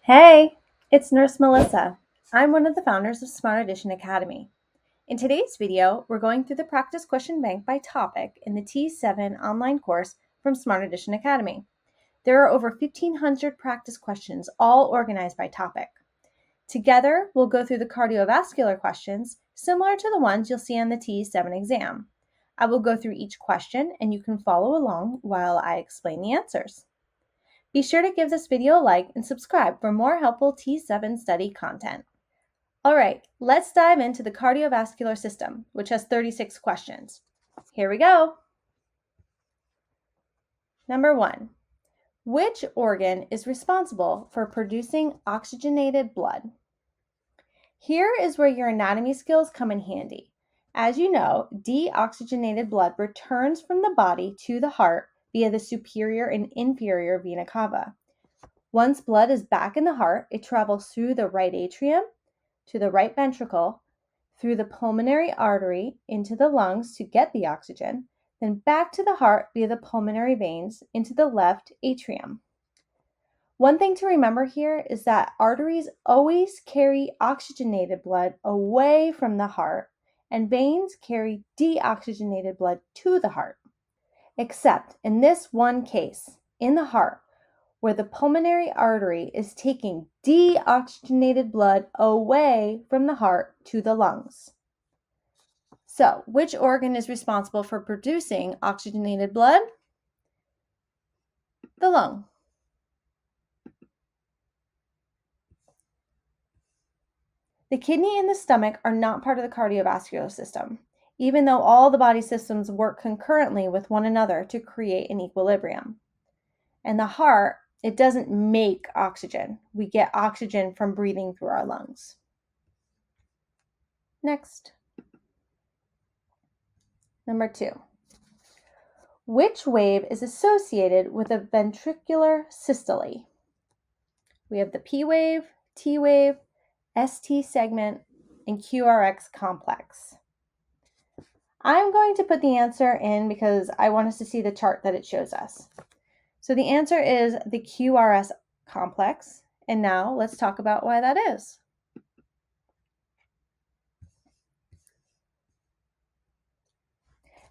Hey, it's Nurse Melissa. I'm one of the founders of Smart Addition Academy. In today's video, we're going through the practice question bank by topic in the T7 online course from Smart Addition Academy. There are over 1,500 practice questions, all organized by topic. Together, we'll go through the cardiovascular questions, similar to the ones you'll see on the T7 exam. I will go through each question, and you can follow along while I explain the answers. Be sure to give this video a like and subscribe for more helpful T7 study content. All right, let's dive into the cardiovascular system, which has 36 questions. Here we go. Number 1. Which organ is responsible for producing oxygenated blood? Here is where your anatomy skills come in handy. As you know, deoxygenated blood returns from the body to the heart via the superior and inferior vena cava. Once blood is back in the heart, it travels through the right atrium, to the right ventricle, through the pulmonary artery into the lungs to get the oxygen, then back to the heart via the pulmonary veins into the left atrium. One thing to remember here is that arteries always carry oxygenated blood away from the heart, and veins carry deoxygenated blood to the heart. Except in this one case, in the heart, where the pulmonary artery is taking deoxygenated blood away from the heart to the lungs. So, which organ is responsible for producing oxygenated blood? The lung. The kidney and the stomach are not part of the cardiovascular system, even though all the body systems work concurrently with one another to create an equilibrium. And the heart, it doesn't make oxygen. We get oxygen from breathing through our lungs. Next. Number 2. Which wave is associated with a ventricular systole? We have the P wave, T wave, ST segment, and QRX complex. I'm going to put the answer in because I want us to see the chart that it shows us. So the answer is the QRS complex. And now let's talk about why that is.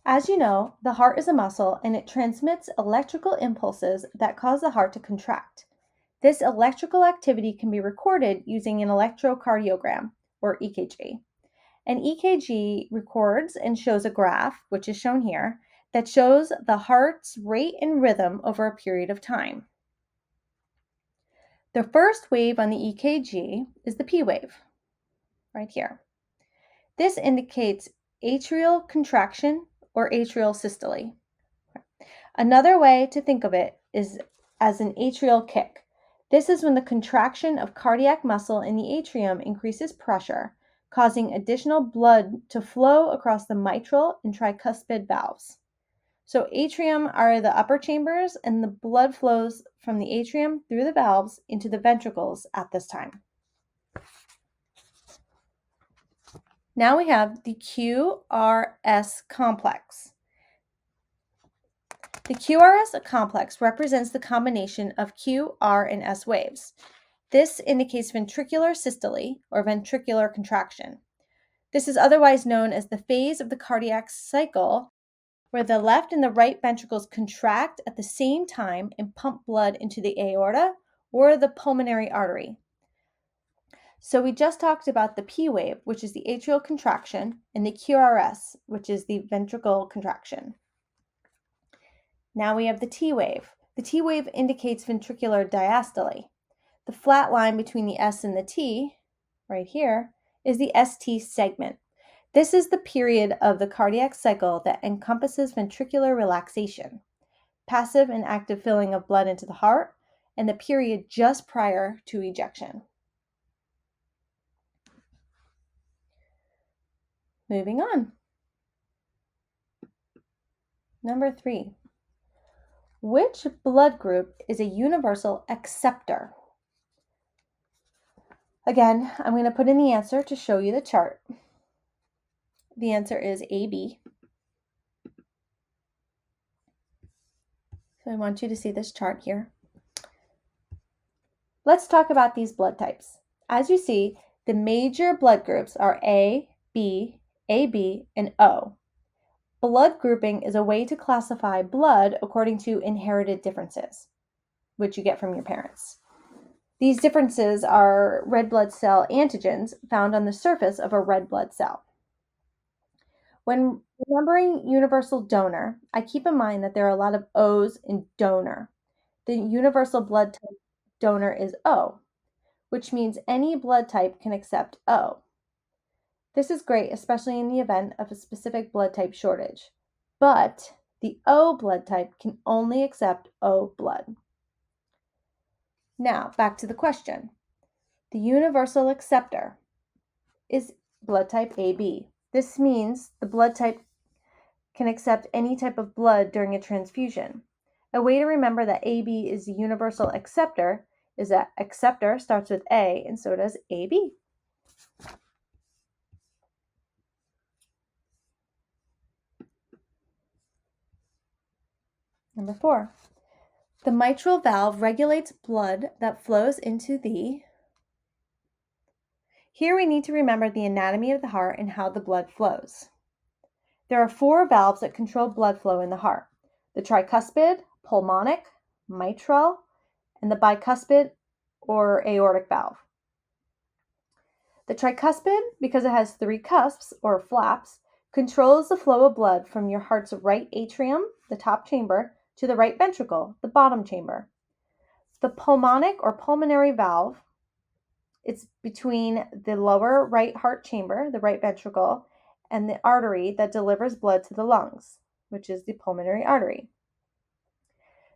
As you know, the heart is a muscle and it transmits electrical impulses that cause the heart to contract. This electrical activity can be recorded using an electrocardiogram, or EKG. An EKG records and shows a graph, which is shown here, that shows the heart's rate and rhythm over a period of time. The first wave on the EKG is the P wave, right here. This indicates atrial contraction or atrial systole. Another way to think of it is as an atrial kick. This is when the contraction of cardiac muscle in the atrium increases pressure, causing additional blood to flow across the mitral and tricuspid valves. So atrium are the upper chambers, and the blood flows from the atrium through the valves into the ventricles at this time. Now we have the QRS complex. The QRS complex represents the combination of Q, R, and S waves. This indicates ventricular systole, or ventricular contraction. This is otherwise known as the phase of the cardiac cycle where the left and the right ventricles contract at the same time and pump blood into the aorta or the pulmonary artery. So we just talked about the P wave, which is the atrial contraction, and the QRS, which is the ventricle contraction. Now we have the T wave. The T wave indicates ventricular diastole. The flat line between the S and the T, right here, is the ST segment. This is the period of the cardiac cycle that encompasses ventricular relaxation, passive and active filling of blood into the heart, and the period just prior to ejection. Moving on. Number 3. Which blood group is a universal acceptor? Again, I'm going to put in the answer to show you the chart. The answer is AB. So I want you to see this chart here. Let's talk about these blood types. As you see, the major blood groups are A, B, AB, and O. Blood grouping is a way to classify blood according to inherited differences, which you get from your parents. These differences are red blood cell antigens found on the surface of a red blood cell. When remembering universal donor, I keep in mind that there are a lot of O's in donor. The universal blood type donor is O, which means any blood type can accept O. This is great, especially in the event of a specific blood type shortage. But the O blood type can only accept O blood. Now, back to the question. The universal acceptor is blood type AB. This means the blood type can accept any type of blood during a transfusion. A way to remember that AB is the universal acceptor is that acceptor starts with A and so does AB. Number 4. The mitral valve regulates blood that flows into the... Here we need to remember the anatomy of the heart and how the blood flows. There are 4 valves that control blood flow in the heart: the tricuspid, pulmonic, mitral, and the bicuspid or aortic valve. The tricuspid, because it has 3 cusps or flaps, controls the flow of blood from your heart's right atrium, the top chamber, to the right ventricle, the bottom chamber. The pulmonic or pulmonary valve, it's between the lower right heart chamber, the right ventricle, and the artery that delivers blood to the lungs, which is the pulmonary artery.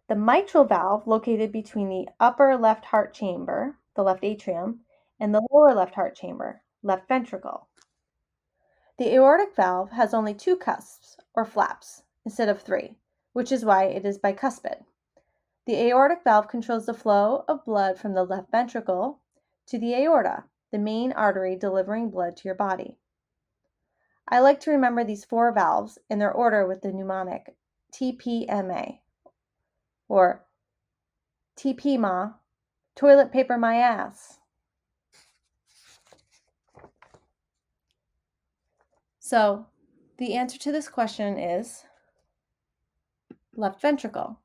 The mitral valve, located between the upper left heart chamber, the left atrium, and the lower left heart chamber, left ventricle. The aortic valve has only 2 cusps, or flaps, instead of 3, which is why it is bicuspid. The aortic valve controls the flow of blood from the left ventricle to the aorta, the main artery delivering blood to your body. I like to remember these 4 valves in their order with the mnemonic TPMA, or TP ma, toilet paper my ass. So the answer to this question is left ventricle.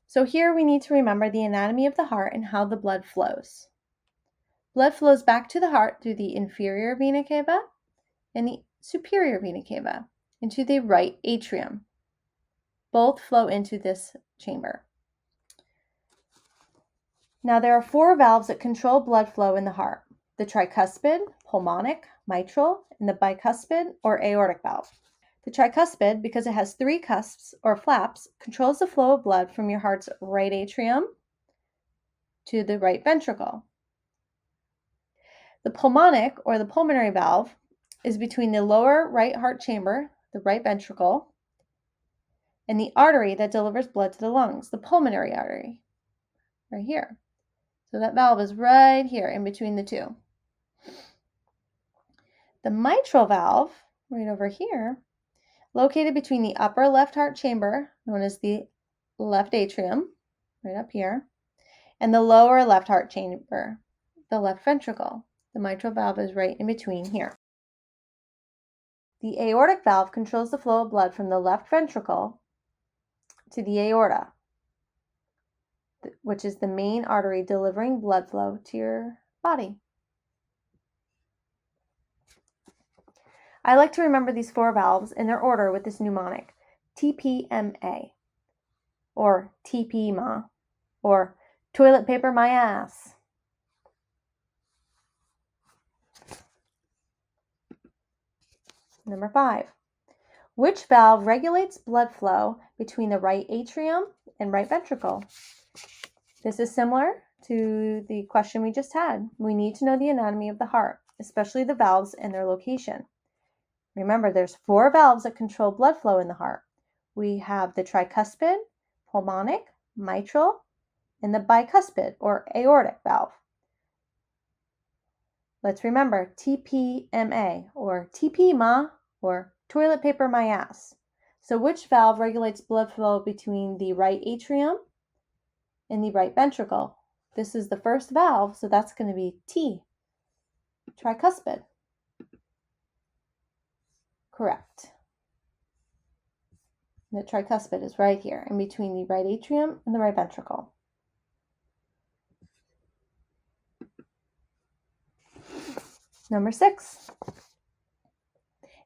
So here we need to remember the anatomy of the heart and how the blood flows. Blood flows back to the heart through the inferior vena cava and the superior vena cava into the right atrium. Both flow into this chamber. Now there are 4 valves that control blood flow in the heart: the tricuspid, pulmonic, mitral, and the bicuspid or aortic valve. The tricuspid, because it has 3 cusps or flaps, controls the flow of blood from your heart's right atrium to the right ventricle. The pulmonic or the pulmonary valve is between the lower right heart chamber, the right ventricle, and the artery that delivers blood to the lungs, the pulmonary artery, right here. So that valve is right here in between the 2. The mitral valve, right over here, located between the upper left heart chamber, known as the left atrium, right up here, and the lower left heart chamber, the left ventricle. The mitral valve is right in between here. The aortic valve controls the flow of blood from the left ventricle to the aorta, which is the main artery delivering blood flow to your body. I like to remember these 4 valves in their order with this mnemonic: TPMA, or TP-ma, or toilet paper my ass. Number 5. Which valve regulates blood flow between the right atrium and right ventricle? This is similar to the question we just had. We need to know the anatomy of the heart, especially the valves and their location. Remember, there's 4 valves that control blood flow in the heart. We have the tricuspid, pulmonic, mitral, and the bicuspid or aortic valve. Let's remember TPMA, or TP ma, or toilet paper my ass. So which valve regulates blood flow between the right atrium and the right ventricle? This is the first valve, so that's going to be T, tricuspid. Correct. The tricuspid is right here in between the right atrium and the right ventricle. Number 6.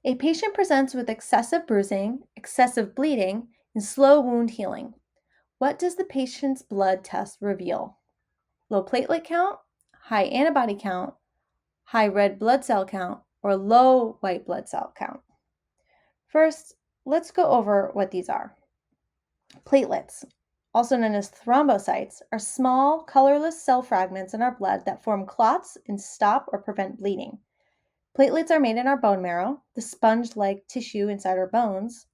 A patient presents with excessive bruising, excessive bleeding, and slow wound healing. What does the patient's blood test reveal? Low platelet count, high antibody count, high red blood cell count, or low white blood cell count? First, let's go over what these are. Platelets, also known as thrombocytes, are small, colorless cell fragments in our blood that form clots and stop or prevent bleeding. Platelets are made in our bone marrow, the sponge-like tissue inside our bones.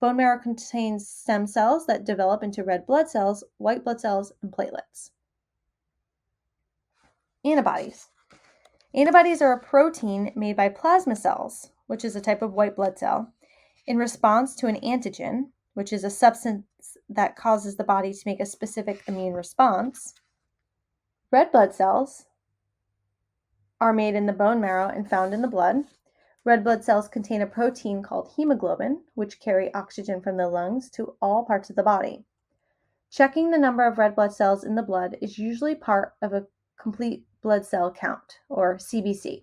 Bone marrow contains stem cells that develop into red blood cells, white blood cells, and platelets. Antibodies. Antibodies are a protein made by plasma cells, which is a type of white blood cell, in response to an antigen, which is a substance that causes the body to make a specific immune response. Red blood cells are made in the bone marrow and found in the blood. Red blood cells contain a protein called hemoglobin, which carry oxygen from the lungs to all parts of the body. Checking the number of red blood cells in the blood is usually part of a complete blood cell count, or CBC.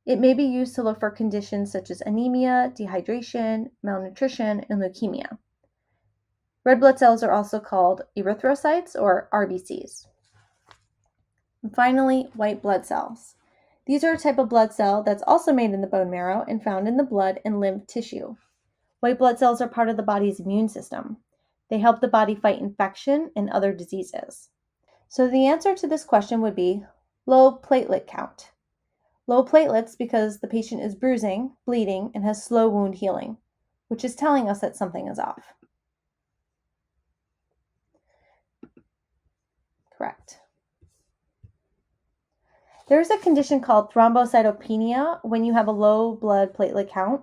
It may be used to look for conditions such as anemia, dehydration, malnutrition, and leukemia. Red blood cells are also called erythrocytes, or RBCs. And finally, white blood cells. These are a type of blood cell that's also made in the bone marrow and found in the blood and lymph tissue. White blood cells are part of the body's immune system. They help the body fight infection and other diseases. So the answer to this question would be low platelet count. Low platelets because the patient is bruising, bleeding, and has slow wound healing, which is telling us that something is off. Correct. There's a condition called thrombocytopenia when you have a low blood platelet count.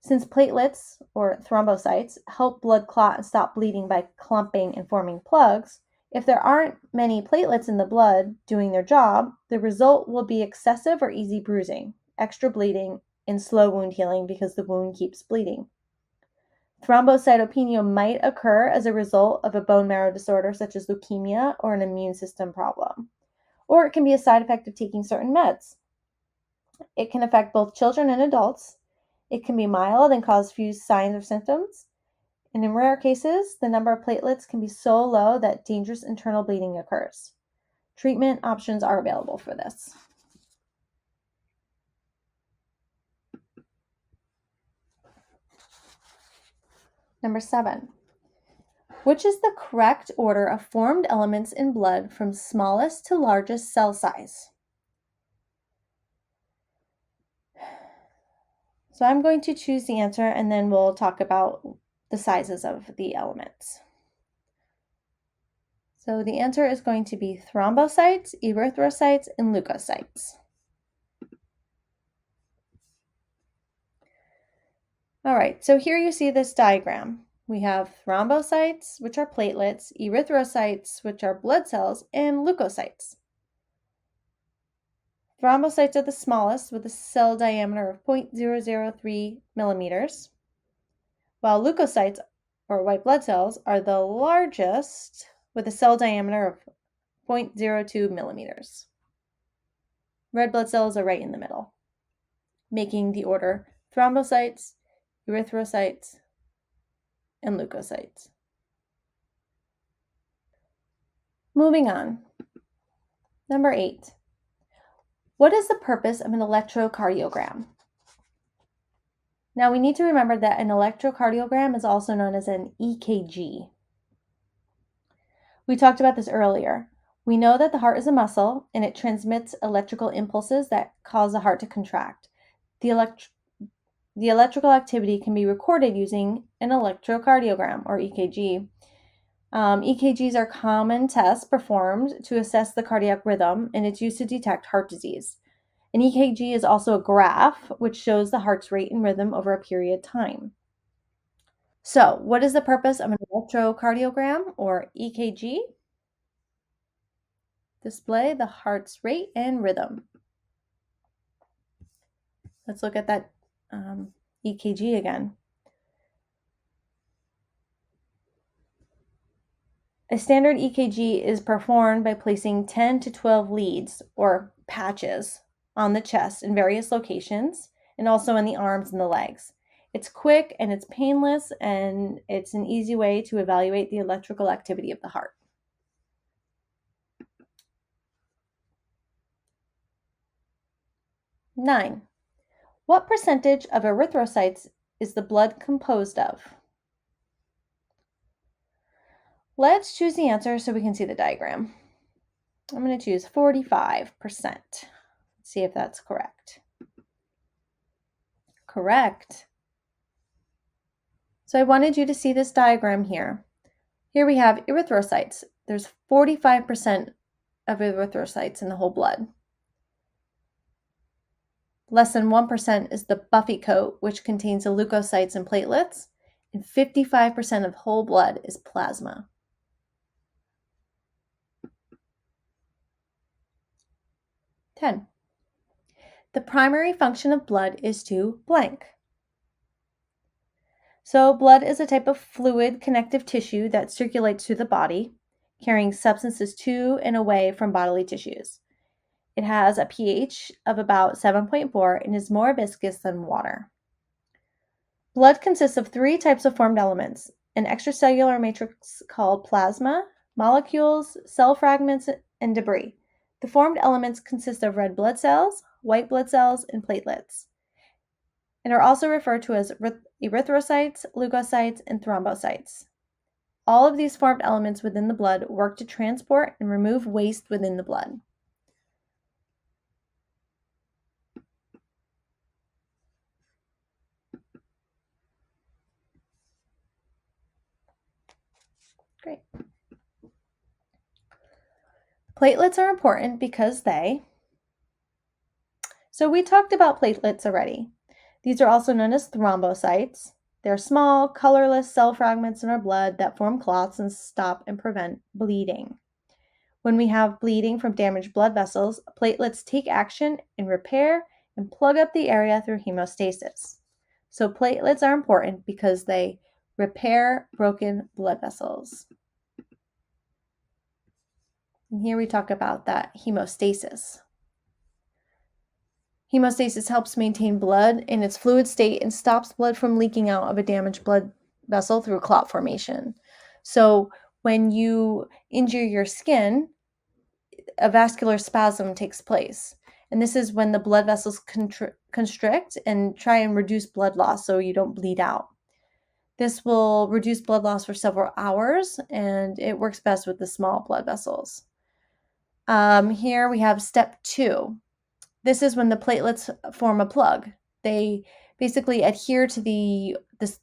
Since platelets, or thrombocytes, help blood clot and stop bleeding by clumping and forming plugs, if there aren't many platelets in the blood doing their job, the result will be excessive or easy bruising, extra bleeding, and slow wound healing because the wound keeps bleeding. Thrombocytopenia might occur as a result of a bone marrow disorder such as leukemia or an immune system problem, or it can be a side effect of taking certain meds. It can affect both children and adults. It can be mild and cause few signs or symptoms. And in rare cases, the number of platelets can be so low that dangerous internal bleeding occurs. Treatment options are available for this. Number 7. Which is the correct order of formed elements in blood from smallest to largest cell size? So I'm going to choose the answer and then we'll talk about the sizes of the elements. So the answer is going to be thrombocytes, erythrocytes, and leukocytes. All right, so here you see this diagram. We have thrombocytes, which are platelets, erythrocytes, which are blood cells, and leukocytes. Thrombocytes are the smallest with a cell diameter of 0.003 millimeters, while leukocytes, or white blood cells, are the largest with a cell diameter of 0.02 millimeters. Red blood cells are right in the middle, making the order thrombocytes, erythrocytes, and leukocytes. Moving on. Number 8. What is the purpose of an electrocardiogram? Now we need to remember that an electrocardiogram is also known as an EKG. We talked about this earlier. We know that the heart is a muscle and it transmits electrical impulses that cause the heart to contract. The electrical activity can be recorded using an electrocardiogram, or EKG. EKGs are common tests performed to assess the cardiac rhythm, and it's used to detect heart disease. An EKG is also a graph, which shows the heart's rate and rhythm over a period of time. So, what is the purpose of an electrocardiogram or EKG? Display the heart's rate and rhythm. Let's look at that EKG again. A standard EKG is performed by placing 10 to 12 leads or patches on the chest in various locations and also in the arms and the legs. It's quick and it's painless, and it's an easy way to evaluate the electrical activity of the heart. 9. What percentage of erythrocytes is the blood composed of? Let's choose the answer so we can see the diagram. I'm going to choose 45%. Let's see if that's correct. Correct. So I wanted you to see this diagram here. Here we have erythrocytes. There's 45% of erythrocytes in the whole blood. Less than 1% is the buffy coat, which contains the leukocytes and platelets, and 55% of whole blood is plasma. 10. The primary function of blood is to blank. So blood is a type of fluid connective tissue that circulates through the body, carrying substances to and away from bodily tissues. It has a pH of about 7.4 and is more viscous than water. Blood consists of 3 types of formed elements: an extracellular matrix called plasma, molecules, cell fragments, and debris. The formed elements consist of red blood cells, white blood cells, and platelets, and are also referred to as erythrocytes, leukocytes, and thrombocytes. All of these formed elements within the blood work to transport and remove waste within the blood. Great. Platelets are important because so we talked about platelets already. These are also known as thrombocytes. They're small, colorless cell fragments in our blood that form clots and stop and prevent bleeding. When we have bleeding from damaged blood vessels, platelets take action and repair and plug up the area through hemostasis. So platelets are important because they repair broken blood vessels. And here we talk about that hemostasis. Hemostasis helps maintain blood in its fluid state and stops blood from leaking out of a damaged blood vessel through clot formation. So when you injure your skin, a vascular spasm takes place. And this is when the blood vessels constrict and try and reduce blood loss so you don't bleed out. This will reduce blood loss for several hours, and it works best with the small blood vessels. Here we have step 2. This is when the platelets form a plug. They basically adhere to the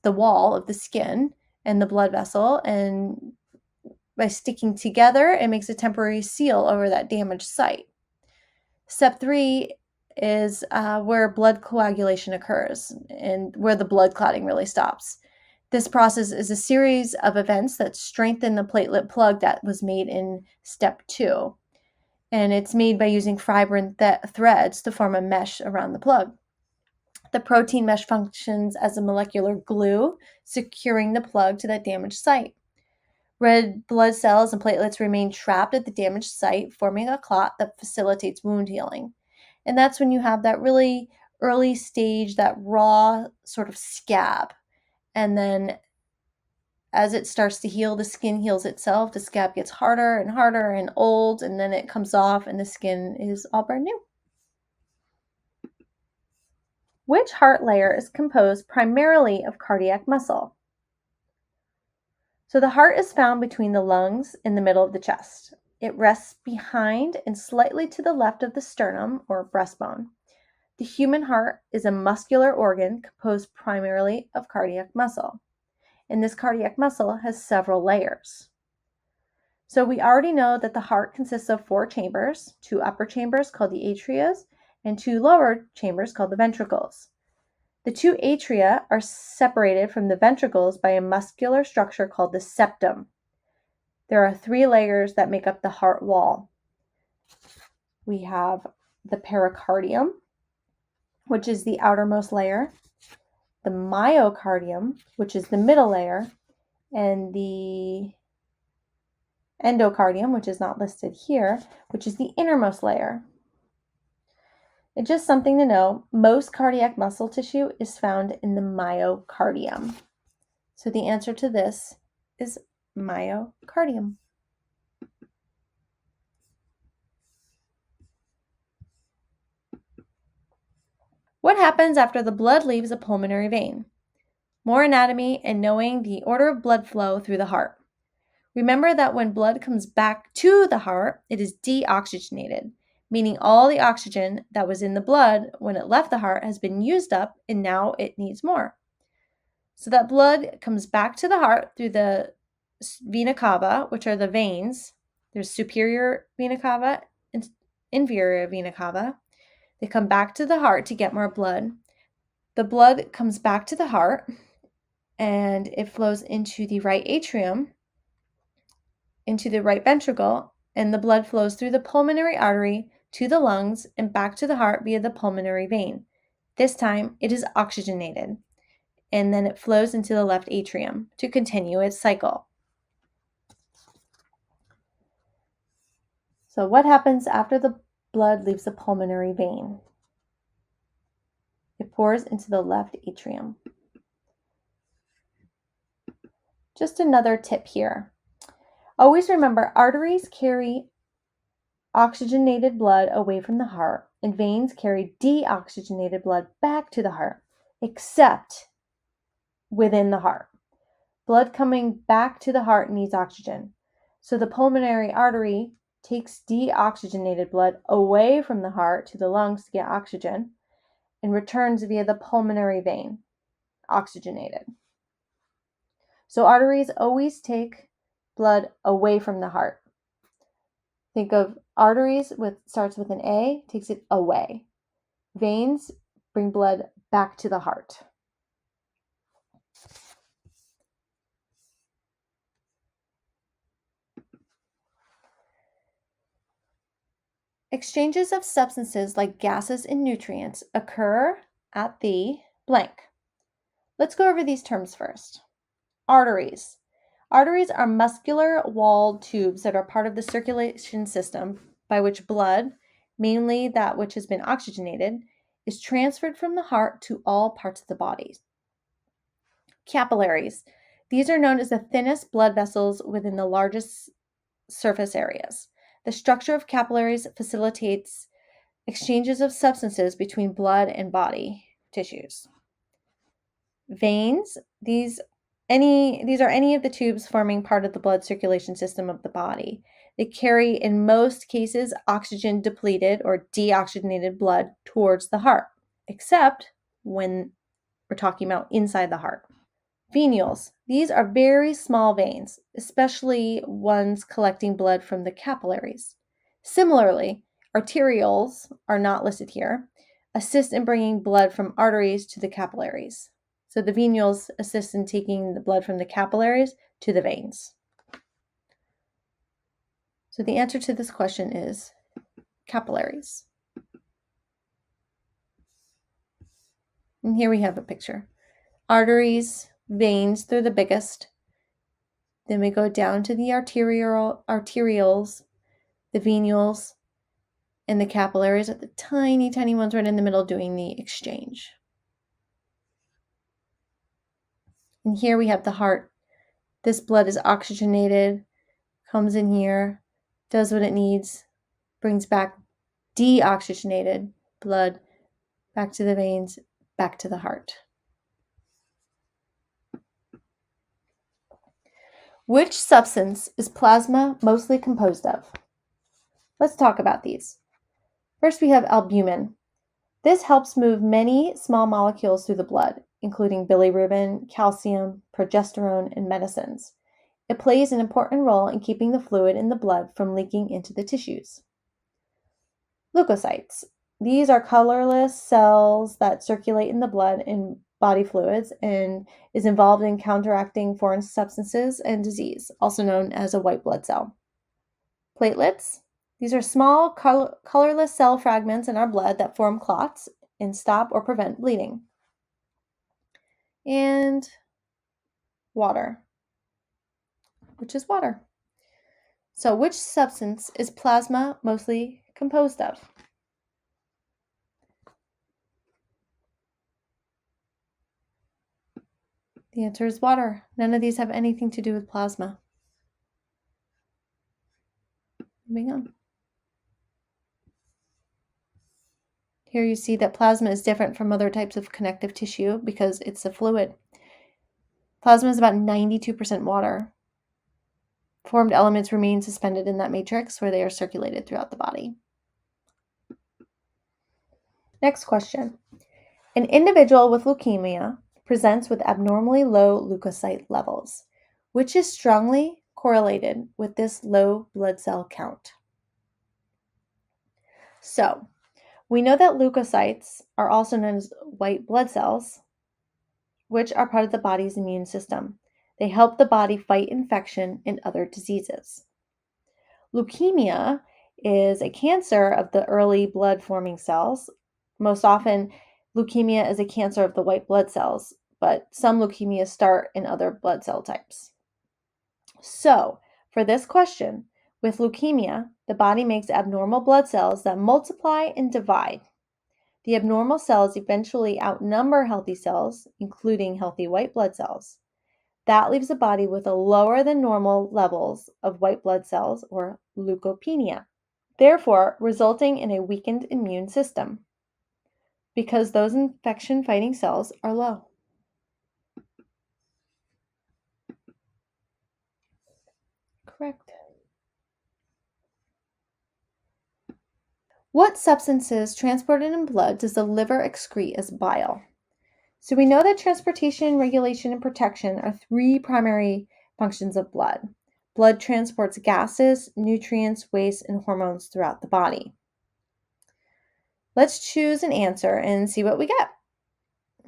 wall of the skin and the blood vessel, and by sticking together, it makes a temporary seal over that damaged site. Step 3 is where blood coagulation occurs and where the blood clotting really stops. This process is a series of events that strengthen the platelet plug that was made in step 2. And it's made by using fibrin threads to form a mesh around the plug. The protein mesh functions as a molecular glue, securing the plug to that damaged site. Red blood cells and platelets remain trapped at the damaged site, forming a clot that facilitates wound healing. And that's when you have that really early stage, that raw sort of scab. And then as it starts to heal, the skin heals itself, the scab gets harder and harder and old, and then it comes off and the skin is all brand new. Which heart layer is composed primarily of cardiac muscle? So the heart is found between the lungs in the middle of the chest. It rests behind and slightly to the left of the sternum or breastbone. The human heart is a muscular organ composed primarily of cardiac muscle. And this cardiac muscle has several layers. So we already know that the heart consists of 4 chambers, 2 upper chambers called the atria and 2 lower chambers called the ventricles. The two atria are separated from the ventricles by a muscular structure called the septum. There are 3 layers that make up the heart wall. We have the pericardium, which is the outermost layer, the myocardium, which is the middle layer, and the endocardium, which is not listed here, which is the innermost layer. And just something to know, most cardiac muscle tissue is found in the myocardium. So the answer to this is myocardium. What happens after the blood leaves a pulmonary vein? More anatomy and knowing the order of blood flow through the heart. Remember that when blood comes back to the heart, it is deoxygenated, meaning all the oxygen that was in the blood when it left the heart has been used up and now it needs more. So that blood comes back to the heart through the vena cava, which are the veins. There's superior vena cava and inferior vena cava. They come back to the heart to get more blood. The blood comes back to the heart and it flows into the right atrium, into the right ventricle, and the blood flows through the pulmonary artery to the lungs and back to the heart via the pulmonary vein. This time it is oxygenated, and then it flows into the left atrium to continue its cycle. So what happens after the blood leaves the pulmonary vein? It pours into the left atrium. Just another tip here. Always remember, arteries carry oxygenated blood away from the heart, and veins carry deoxygenated blood back to the heart, except within the heart. Blood coming back to the heart needs oxygen. So the pulmonary artery takes deoxygenated blood away from the heart to the lungs to get oxygen and returns via the pulmonary vein, oxygenated. So arteries always take blood away from the heart. Think of arteries starts with an A, takes it away. Veins bring blood back to the heart. Exchanges of substances like gases and nutrients occur at the blank. Let's go over these terms first. Arteries. Arteries are muscular walled tubes that are part of the circulation system by which blood, mainly that which has been oxygenated, is transferred from the heart to all parts of the body. Capillaries. These are known as the thinnest blood vessels within the largest surface areas. The structure of capillaries facilitates exchanges of substances between blood and body tissues. Veins. These are any of the tubes forming part of the blood circulation system of the body. They carry, in most cases, oxygen depleted or deoxygenated blood towards the heart, except when we're talking about inside the heart. Venules. These are very small veins, especially ones collecting blood from the capillaries. Similarly, arterioles are not listed here, assist in bringing blood from arteries to the capillaries. So the venules assist in taking the blood from the capillaries to the veins. So the answer to this question is capillaries. And here we have a picture. Arteries, veins, they're the biggest. Then we go down to the arterioles, the venules, and the capillaries are the tiny, tiny ones right in the middle doing the exchange. And here we have the heart. This blood is oxygenated, comes in here, does what it needs, brings back deoxygenated blood back to the veins, back to the heart. Which substance is plasma mostly composed of? Let's talk about these. First, we have albumin. This helps move many small molecules through the blood, including bilirubin, calcium, progesterone, and medicines. It plays an important role in keeping the fluid in the blood from leaking into the tissues. Leukocytes. These are colorless cells that circulate in the blood and body fluids and is involved in counteracting foreign substances and disease, also known as a white blood cell. Platelets. These are small colorless cell fragments in our blood that form clots and stop or prevent bleeding. And water, which is water. So which substance is plasma mostly composed of? The answer is water. None of these have anything to do with plasma. Moving on. Here you see that plasma is different from other types of connective tissue because it's a fluid. Plasma is about 92% water. Formed elements remain suspended in that matrix where they are circulated throughout the body. Next question. An individual with leukemia presents with abnormally low leukocyte levels, which is strongly correlated with this low blood cell count. So, we know that leukocytes are also known as white blood cells, which are part of the body's immune system. They help the body fight infection and other diseases. Leukemia is a cancer of the early blood-forming cells. Most often, leukemia is a cancer of the white blood cells, but some leukemias start in other blood cell types. So, for this question, with leukemia, the body makes abnormal blood cells that multiply and divide. The abnormal cells eventually outnumber healthy cells, including healthy white blood cells. That leaves the body with a lower than normal levels of white blood cells, or leukopenia, therefore resulting in a weakened immune system because those infection-fighting cells are low. Correct. What substances transported in blood does the liver excrete as bile? So we know that transportation, regulation, and protection are three primary functions of blood. Blood transports gases, nutrients, waste, and hormones throughout the body. Let's choose an answer and see what we get.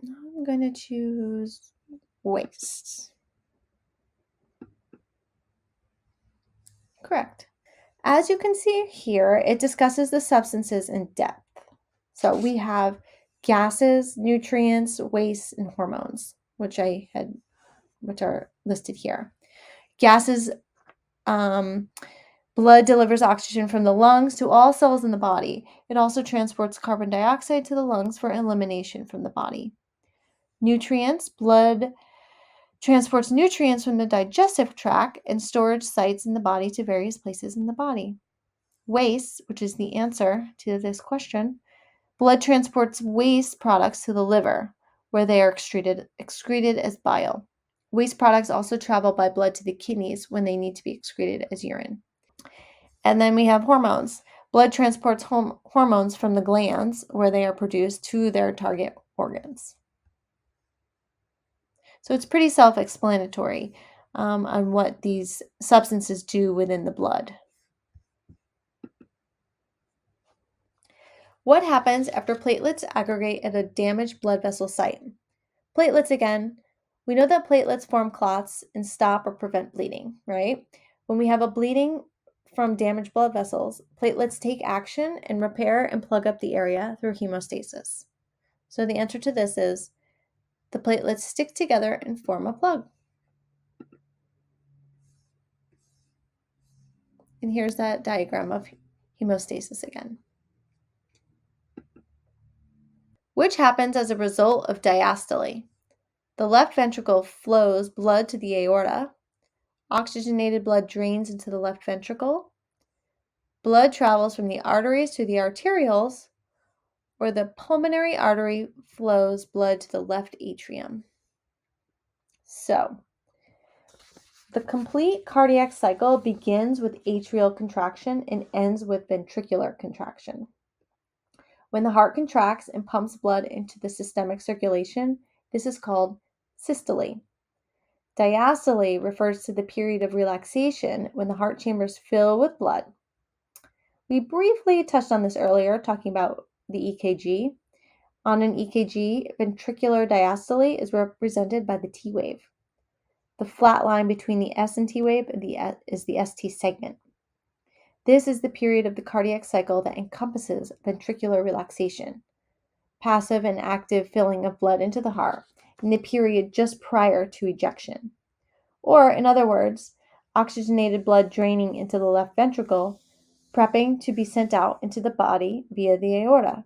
I'm going to choose waste. Correct. As you can see here, it discusses the substances in depth. So we have gases, nutrients, waste, and hormones, which are listed here. Gases, blood delivers oxygen from the lungs to all cells in the body. It also transports carbon dioxide to the lungs for elimination from the body. Nutrients, blood transports nutrients from the digestive tract and storage sites in the body to various places in the body. Waste, which is the answer to this question, blood transports waste products to the liver, where they are excreted as bile. Waste products also travel by blood to the kidneys when they need to be excreted as urine. And then we have hormones. Blood transports hormones from the glands, where they are produced, to their target organs. So it's pretty self-explanatory on what these substances do within the blood. What happens after platelets aggregate at a damaged blood vessel site? Platelets again. We know that platelets form clots and stop or prevent bleeding, right? When we have a bleeding from damaged blood vessels, platelets take action and repair and plug up the area through hemostasis. So the answer to this is the platelets stick together and form a plug. And here's that diagram of hemostasis again. Which happens as a result of diastole. The left ventricle flows blood to the aorta. Oxygenated blood drains into the left ventricle. Blood travels from the arteries to the arterioles, or the pulmonary artery flows blood to the left atrium. So, the complete cardiac cycle begins with atrial contraction and ends with ventricular contraction. When the heart contracts and pumps blood into the systemic circulation, this is called systole. Diastole refers to the period of relaxation when the heart chambers fill with blood. We briefly touched on this earlier, talking about the EKG. On an EKG, ventricular diastole is represented by the T wave. The flat line between the S and T wave is the ST segment. This is the period of the cardiac cycle that encompasses ventricular relaxation, passive and active filling of blood into the heart, in the period just prior to ejection. Or, in other words, oxygenated blood draining into the left ventricle, prepping to be sent out into the body via the aorta.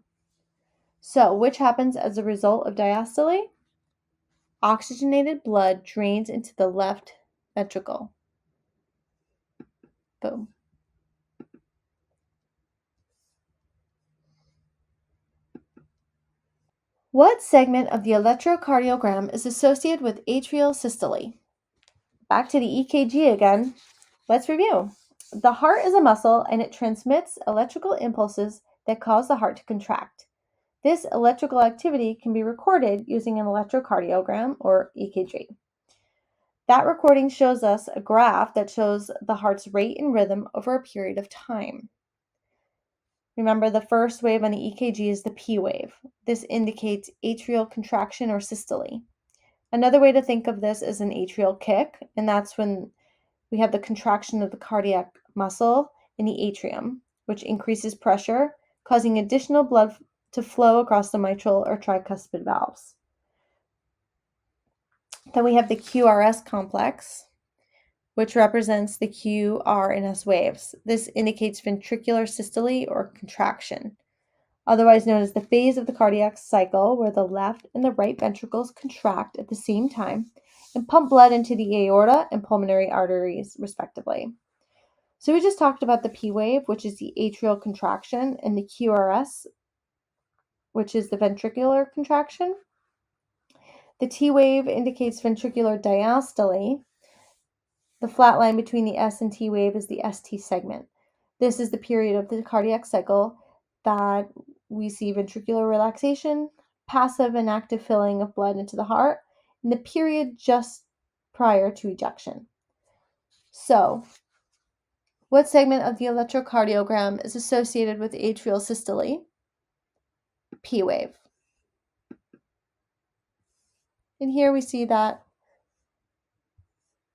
So, which happens as a result of diastole? Oxygenated blood drains into the left ventricle. Boom. What segment of the electrocardiogram is associated with atrial systole? Back to the EKG again. Let's review. The heart is a muscle and it transmits electrical impulses that cause the heart to contract. This electrical activity can be recorded using an electrocardiogram or EKG. That recording shows us a graph that shows the heart's rate and rhythm over a period of time. Remember, the first wave on the EKG is the P wave. This indicates atrial contraction or systole. Another way to think of this is an atrial kick, and that's when we have the contraction of the cardiac muscle in the atrium, which increases pressure, causing additional blood to flow across the mitral or tricuspid valves. Then we have the QRS complex, which represents the Q, R, and S waves. This indicates ventricular systole or contraction, otherwise known as the phase of the cardiac cycle where the left and the right ventricles contract at the same time and pump blood into the aorta and pulmonary arteries, respectively. So we just talked about the P wave, which is the atrial contraction, and the QRS, which is the ventricular contraction. The T wave indicates ventricular diastole. The flat line between the S and T wave is the ST segment. This is the period of the cardiac cycle that we see ventricular relaxation, passive and active filling of blood into the heart, and the period just prior to ejection. So, what segment of the electrocardiogram is associated with atrial systole? P wave. And here we see that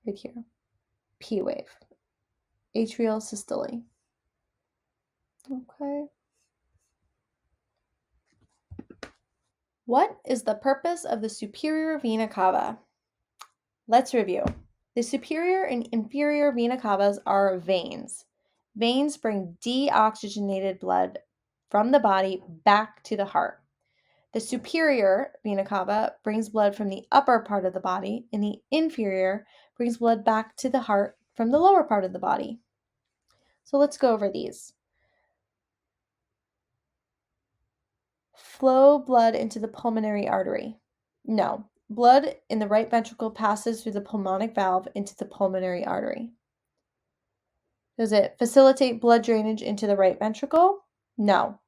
right here, P wave, atrial systole. Okay. What is the purpose of the superior vena cava? Let's review. The superior and inferior vena cavas are veins. Veins bring deoxygenated blood from the body back to the heart. The superior vena cava brings blood from the upper part of the body, and the inferior brings blood back to the heart from the lower part of the body. So let's go over these. Flow blood into the pulmonary artery. No. Blood in the right ventricle passes through the pulmonic valve into the pulmonary artery. Does it facilitate blood drainage into the right ventricle? No.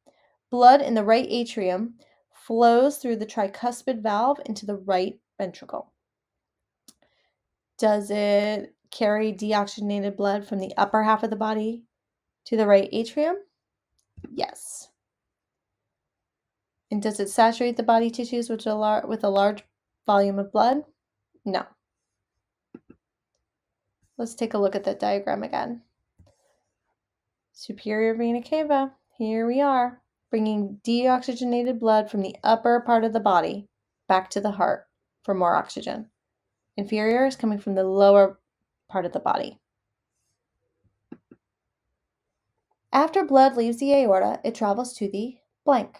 Blood in the right atrium flows through the tricuspid valve into the right ventricle. Does it carry deoxygenated blood from the upper half of the body to the right atrium? Yes. And does it saturate the body tissues with a large volume of blood? No. Let's take a look at that diagram again. Superior vena cava, here we are, bringing deoxygenated blood from the upper part of the body back to the heart for more oxygen. Inferior is coming from the lower part of the body. After blood leaves the aorta, it travels to the blank.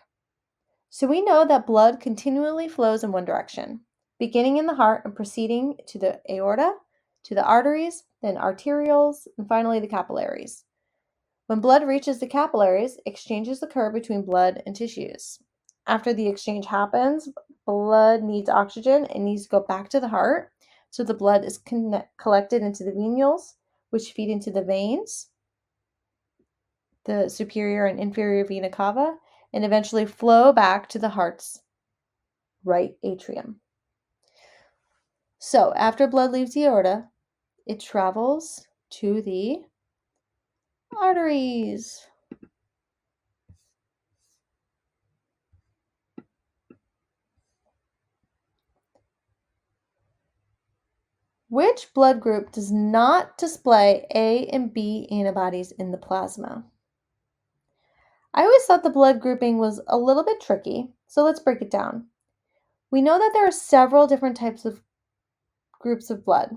So we know that blood continually flows in one direction, beginning in the heart and proceeding to the aorta, to the arteries, then arterioles, and finally the capillaries. When blood reaches the capillaries, exchanges occur between blood and tissues. After the exchange happens, blood needs oxygen and needs to go back to the heart. So the blood is collected into the venules, which feed into the veins, the superior and inferior vena cava, and eventually flow back to the heart's right atrium. So after blood leaves the aorta, it travels to the arteries. Which blood group does not display A and B antibodies in the plasma? I always thought the blood grouping was a little bit tricky, so let's break it down. We know that there are several different types of groups of blood.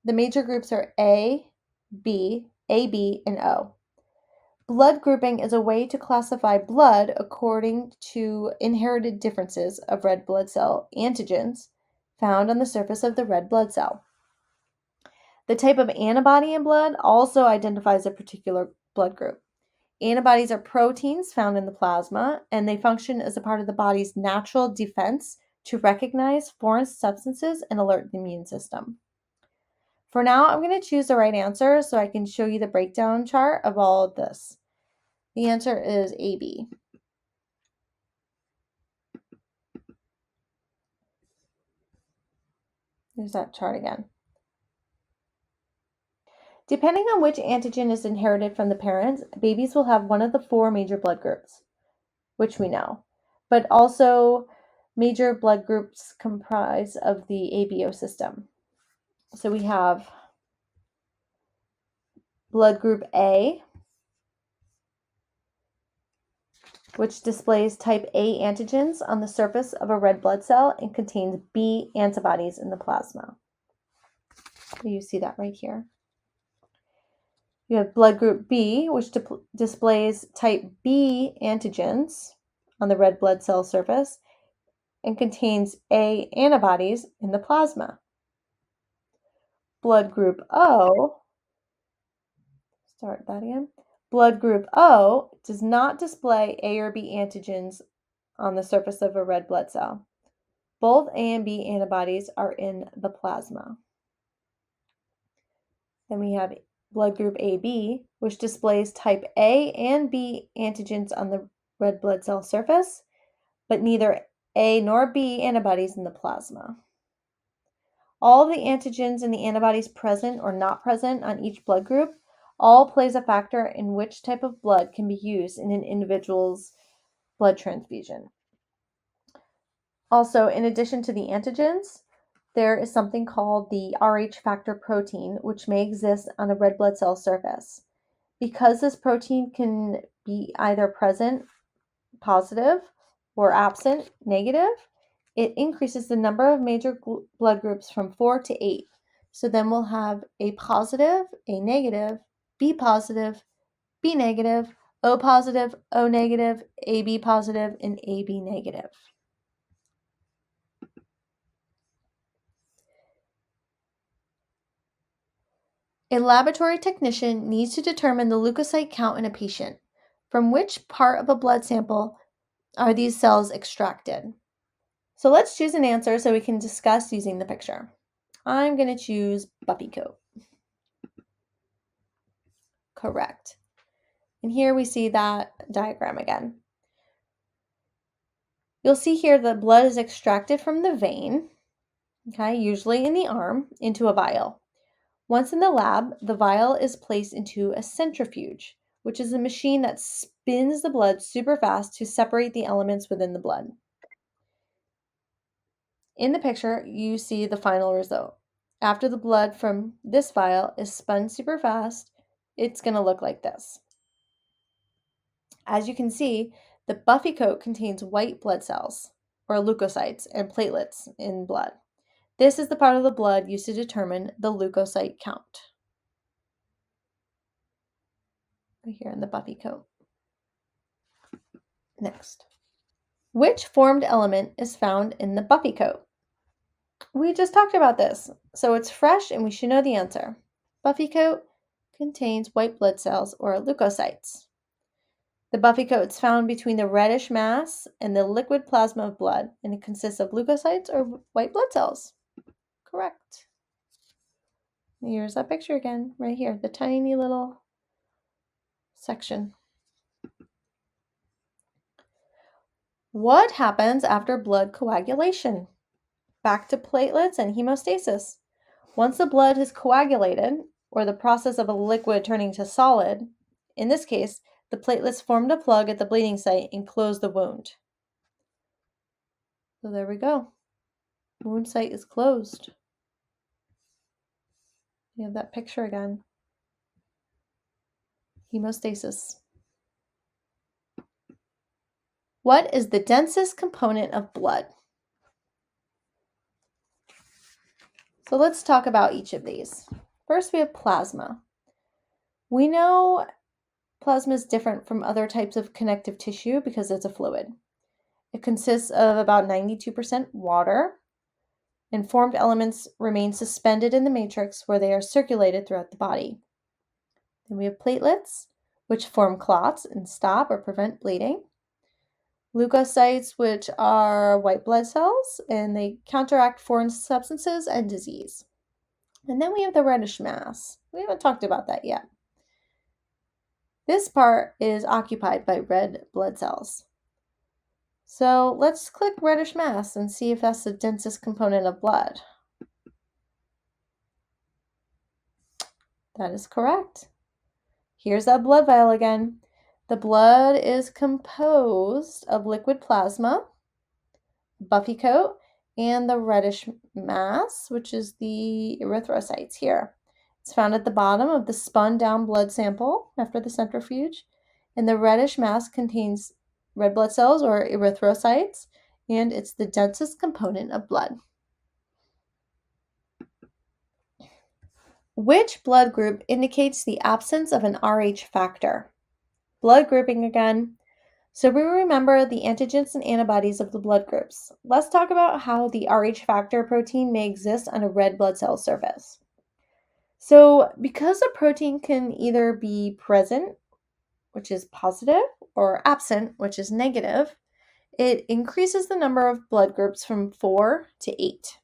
The major groups are A, B, AB, and O. Blood grouping is a way to classify blood according to inherited differences of red blood cell antigens found on the surface of the red blood cell. The type of antibody in blood also identifies a particular blood group. Antibodies are proteins found in the plasma, and they function as a part of the body's natural defense to recognize foreign substances and alert the immune system. For now, I'm going to choose the right answer so I can show you the breakdown chart of all of this. The answer is AB. There's that chart again. Depending on which antigen is inherited from the parents, babies will have one of the 4 major blood groups, which we know, but also major blood groups comprise of the ABO system. So we have blood group A, which displays type A antigens on the surface of a red blood cell and contains B antibodies in the plasma. You see that right here. You have blood group B, which displays type B antigens on the red blood cell surface and contains A antibodies in the plasma. Blood group O, start that again. Blood group O does not display A or B antigens on the surface of a red blood cell. Both A and B antibodies are in the plasma. Then we have blood group AB, which displays type A and B antigens on the red blood cell surface, but neither A nor B antibodies in the plasma. All of the antigens and the antibodies present or not present on each blood group all plays a factor in which type of blood can be used in an individual's blood transfusion. Also, in addition to the antigens, there is something called the Rh factor protein, which may exist on a red blood cell surface. Because this protein can be either present, positive, or absent, negative, it increases the number of major blood groups from 4 to 8. So then we'll have A positive, A negative, B positive, B negative, O positive, O negative, AB positive, and AB negative. A laboratory technician needs to determine the leukocyte count in a patient. From which part of a blood sample are these cells extracted? So let's choose an answer so we can discuss using the picture. I'm going to choose Buffy coat. Correct. And here we see that diagram again. You'll see here the blood is extracted from the vein, okay, usually in the arm, into a vial. Once in the lab, the vial is placed into a centrifuge, which is a machine that spins the blood super fast to separate the elements within the blood. In the picture, you see the final result. After the blood from this vial is spun super fast, it's going to look like this. As you can see, the Buffy coat contains white blood cells, or leukocytes, and platelets in blood. This is the part of the blood used to determine the leukocyte count. Right here in the Buffy coat. Next. Which formed element is found in the Buffy coat? We just talked about this, so it's fresh and we should know the answer. Buffy coat contains white blood cells, or leukocytes. The Buffy coat is found between the reddish mass and the liquid plasma of blood, and it consists of leukocytes or white blood cells. Correct. Here's that picture again, right here, the tiny little section. What happens after blood coagulation? Back to platelets and hemostasis. Once the blood is coagulated, or the process of a liquid turning to solid, in this case, the platelets formed a plug at the bleeding site and closed the wound. So there we go. Wound site is closed. We have that picture again. Hemostasis. What is the densest component of blood? So let's talk about each of these. First, we have plasma. We know plasma is different from other types of connective tissue because it's a fluid. It consists of about 92% water, and formed elements remain suspended in the matrix where they are circulated throughout the body. Then we have platelets, which form clots and stop or prevent bleeding. Leukocytes, which are white blood cells, and they counteract foreign substances and disease. And then we have the reddish mass. We haven't talked about that yet. This part is occupied by red blood cells. So let's click reddish mass and see if that's the densest component of blood. That is correct. Here's that blood vial again. The blood is composed of liquid plasma, buffy coat, and the reddish mass, which is the erythrocytes here. It's found at the bottom of the spun down blood sample after the centrifuge, and the reddish mass contains red blood cells or erythrocytes, and it's the densest component of blood. Which blood group indicates the absence of an Rh factor? Blood grouping again. So we remember the antigens and antibodies of the blood groups. Let's talk about how the Rh factor protein may exist on a red blood cell surface. So because a protein can either be present, which is positive, or absent, which is negative, it increases the number of blood groups from 4 to 8.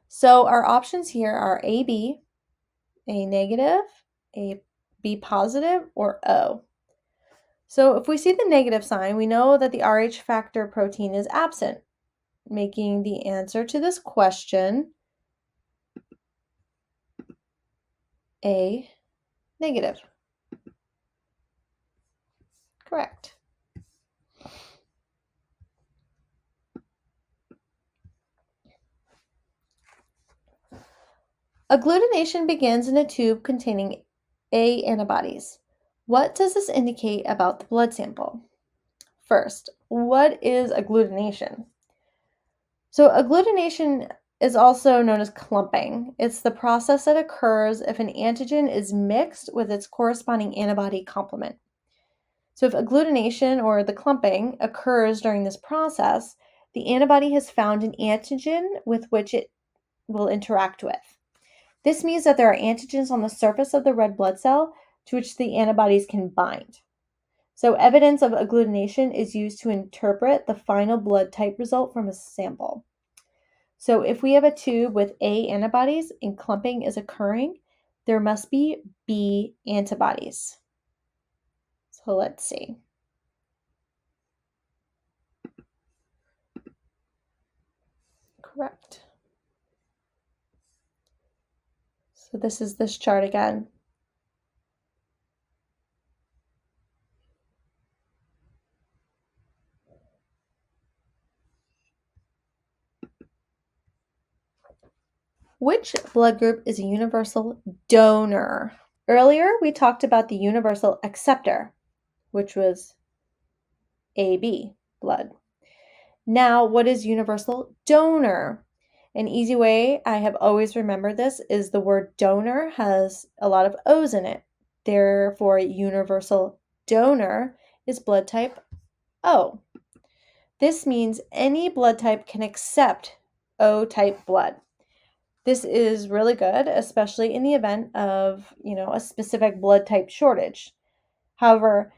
So our options here are AB, A negative, A B positive, or O. So if we see the negative sign, we know that the Rh factor protein is absent, making the answer to this question A negative. Correct. Agglutination begins in a tube containing A antibodies. What does this indicate about the blood sample? First, what is agglutination? So agglutination is also known as clumping. It's the process that occurs if an antigen is mixed with its corresponding antibody complement. So if agglutination or the clumping occurs during this process, the antibody has found an antigen with which it will interact with. This means that there are antigens on the surface of the red blood cell to which the antibodies can bind. So evidence of agglutination is used to interpret the final blood type result from a sample. So if we have a tube with A antibodies and clumping is occurring, there must be B antibodies. So let's see. Correct. So this is this chart again. Which blood group is a universal donor? Earlier, we talked about the universal acceptor, which was AB blood. Now, what is universal donor? An easy way I have always remembered this is the word donor has a lot of O's in it. Therefore, universal donor is blood type O. This means any blood type can accept O type blood. This is really good, especially in the event of, a specific blood type shortage. However,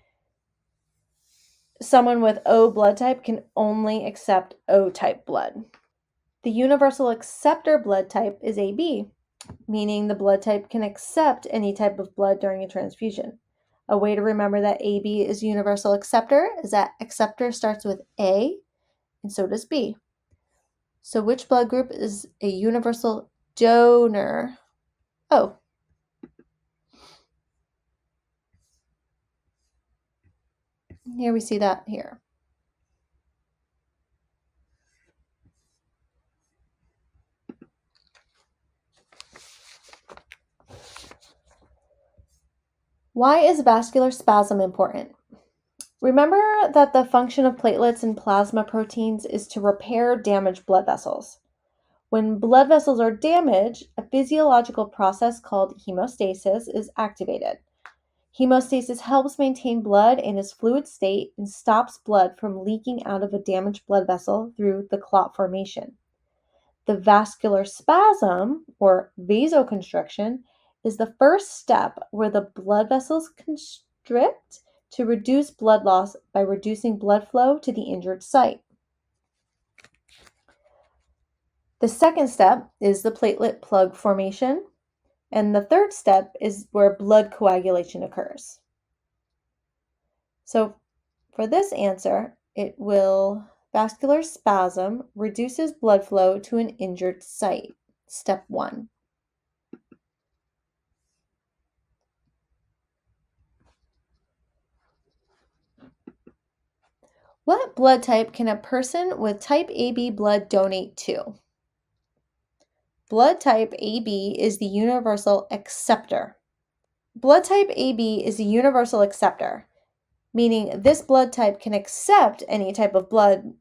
someone with O blood type can only accept O type blood. The universal acceptor blood type is AB, meaning the blood type can accept any type of blood during a transfusion. A way to remember that AB is universal acceptor is that acceptor starts with A, and so does B. So which blood group is a universal donor? Oh. Here we see that here. Why is vascular spasm important? Remember that the function of platelets and plasma proteins is to repair damaged blood vessels. When blood vessels are damaged, a physiological process called hemostasis is activated. Hemostasis helps maintain blood in its fluid state and stops blood from leaking out of a damaged blood vessel through the clot formation. The vascular spasm, or vasoconstriction, is the first step where the blood vessels constrict to reduce blood loss by reducing blood flow to the injured site. The second step is the platelet plug formation, and the third step is where blood coagulation occurs. So for this answer, it will vascular spasm reduces blood flow to an injured site, step 1. What blood type can a person with type AB blood donate to? Blood type AB is the universal acceptor. Blood type AB is a universal acceptor, meaning this blood type can accept any type of blood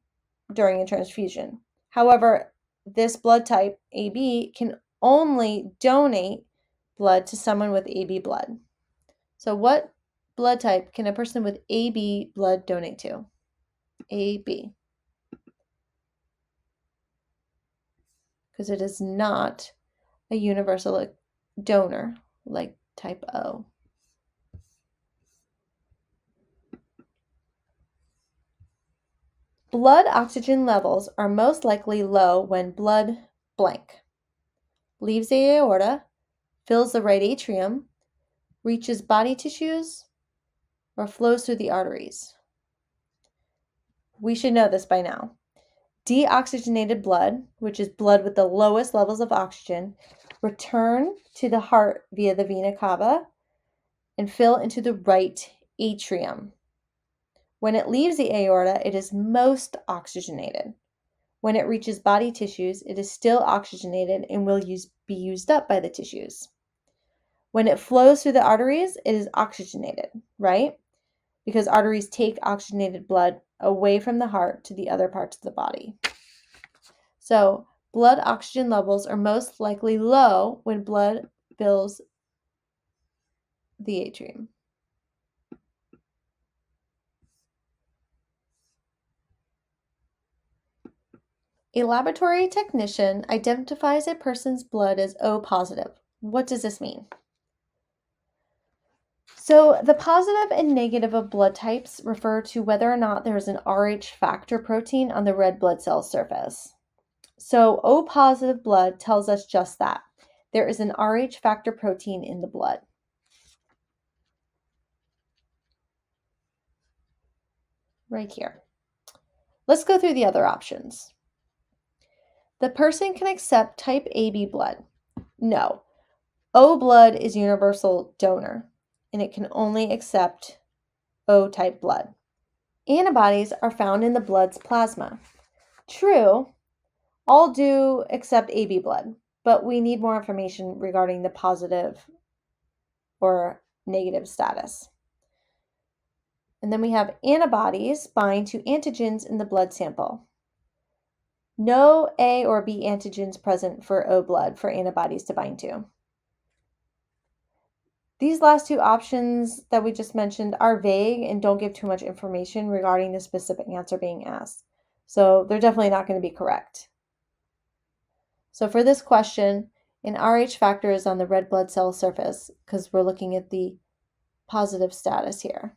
during a transfusion. However, this blood type AB can only donate blood to someone with AB blood. So what blood type can a person with AB blood donate to? AB. Because it is not a universal donor like type O. Blood oxygen levels are most likely low when blood blank leaves the aorta, fills the right atrium, reaches body tissues, or flows through the arteries. We should know this by now. Deoxygenated blood, which is blood with the lowest levels of oxygen, return to the heart via the vena cava and fill into the right atrium. When it leaves the aorta, it is most oxygenated. When it reaches body tissues, it is still oxygenated and will be used up by the tissues. When it flows through the arteries, it is oxygenated, right? Because arteries take oxygenated blood away from the heart to the other parts of the body. So, blood oxygen levels are most likely low when blood fills the atrium. A laboratory technician identifies a person's blood as O positive. What does this mean? So the positive and negative of blood types refer to whether or not there is an Rh factor protein on the red blood cell surface. So O positive blood tells us just that. There is an Rh factor protein in the blood. Right here. Let's go through the other options. The person can accept type AB blood. No. O blood is universal donor, and it can only accept O type blood. Antibodies are found in the blood's plasma. True, all do accept AB blood, but we need more information regarding the positive or negative status. And then we have antibodies bind to antigens in the blood sample. No A or B antigens present for O blood for antibodies to bind to. These last two options that we just mentioned are vague and don't give too much information regarding the specific answer being asked. So they're definitely not going to be correct. So for this question, an Rh factor is on the red blood cell surface because we're looking at the positive status here.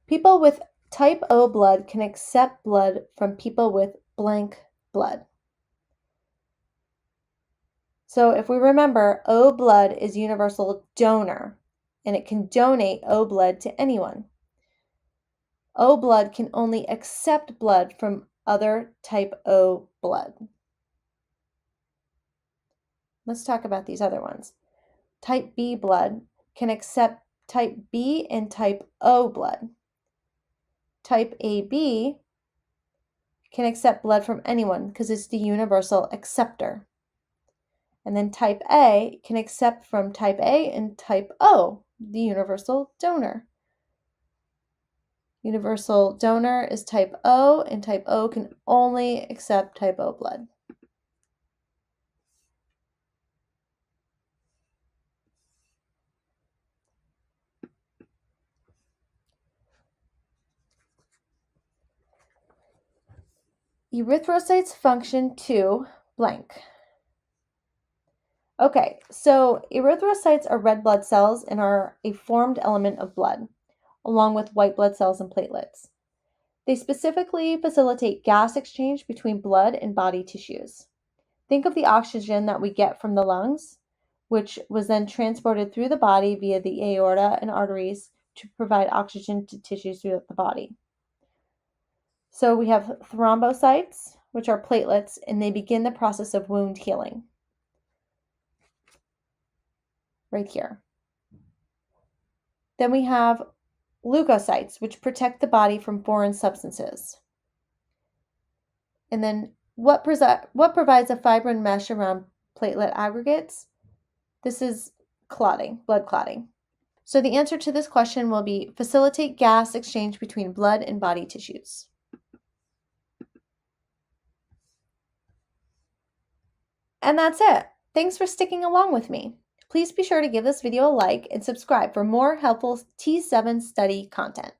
People with type O blood can accept blood from people with blank blood. So if we remember, O blood is universal donor, and it can donate O blood to anyone. O blood can only accept blood from other type O blood. Let's talk about these other ones. Type B blood can accept type B and type O blood. Type AB can accept blood from anyone because it's the universal acceptor. And then type A can accept from type A and type O, the universal donor. Universal donor is type O, and type O can only accept type O blood. Erythrocytes function to blank. Okay, so erythrocytes are red blood cells and are a formed element of blood, along with white blood cells and platelets. They specifically facilitate gas exchange between blood and body tissues. Think of the oxygen that we get from the lungs, which was then transported through the body via the aorta and arteries to provide oxygen to tissues throughout the body. So we have thrombocytes, which are platelets, and they begin the process of wound healing. Right here. Then we have leukocytes, which protect the body from foreign substances. And then what provides a fibrin mesh around platelet aggregates? This is clotting, blood clotting. So the answer to this question will be facilitate gas exchange between blood and body tissues. And that's it. Thanks for sticking along with me. Please be sure to give this video a like and subscribe for more helpful T7 study content.